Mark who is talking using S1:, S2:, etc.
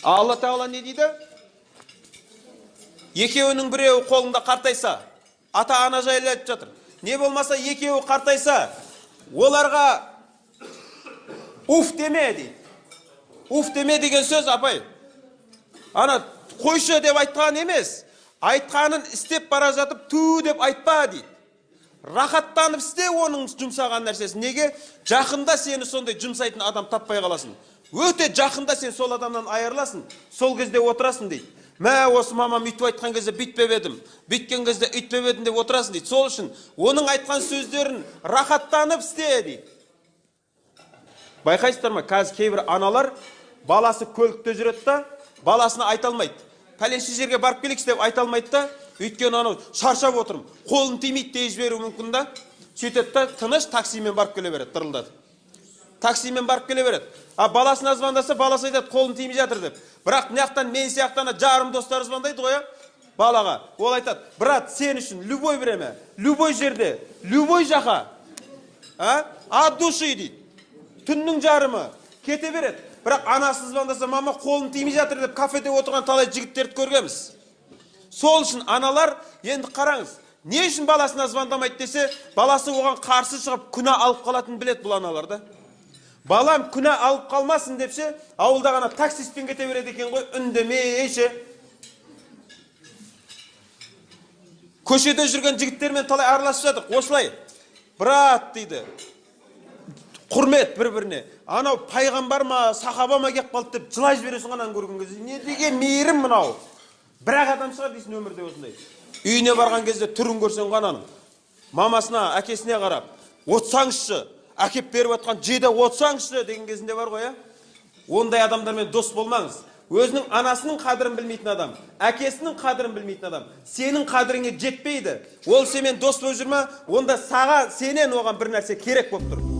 S1: Алла Тағала не дейді? Екеуінің біреуі қолында қартайса, ата-ана жайлы айтып жатыр. Не болмаса екеуі қартайса, оларға уф деме дейді. Уф деме деген сөз, апай. Ана қойшы деп айтқан емес. Айтқанын істеп бара жатып, ту деп айтпа дейді. Рахаттанып істе оның жұмсаған нәрсесі. Неге? Жақында сені сондай жұмсайтын адам таппай қаласың. Өте жақында сен сол адамнан айырыласың. Сол кезде отырасың дейді. Мә, осы мамам үйтіп айтқан кезде бүйтпеп едім, бүйткен кезде үйтпеп едім деп отырасың дейді. Сол үшін оның айтқан сөздерін рахаттанып істе дейді. Байқайсыздар ма? Қазір кейбір аналар баласы көлікте жүреді да, баласына айта алмайды. Пәленше жерге барып келейікші деп айта алмайды да, өйткені анау шаршап отырмын, қолын тимейді деп жіберуі мүмкін да. Сөйтеді да, тыныш таксимен барып келе береді, дырылдады. Таксимен барып келе береді. А баласына звондаса, баласы айтады, қолын тимей жатыр деп. Бірақ мынаяқтан мен сияқтан жарым достары звондайды ғой, балаға. Ол айтады, брат, сен үшін любой время, любой жерде, любой жақа, от души дейді. Түннің жарымы кете береді. Бірақ анасы звондаса, мама қолын тимей жатыр деп кафеде отырған талай жігіттерді көргенбіз. Сол үшін аналар, енді қараңыз, не үшін баласына звондамайды десе, баласы оған қарсы шығып күнә алып қалатын білет бұл аналарда. Балам күнә алып қалмасын депсе, ауылда ғана таксистпен кете береді екен ғой, үндемейше. Көшеде жүрген жігіттермен талай араласып жатыр. Осылай, брат дейді, құрмет бір-біріне. Анау пайғамбар ма, сахаба ма кеп қалды деп жылай жібересің ананы көрген кезде. Не деген мейірім мынау. Бірақ адам шығар дейсің өмірде осындай. Үйіне барған кезде түрін көрсең ғананың. Мамасына, әкесіне қарап, отсаңызшы, әкеп беріп отқан жеді отсаңызшы деген кезінде бар ғой, ондай адамдармен дос болмаңыз. Өзінің анасының қадірін білмейтін адам, әкесінің қадірін білмейтін адам, сенің қадіріңе жетпейді. Ол семен дос болып жүрме, онда саған, сенен оған бір нәрсе керек болып тұр.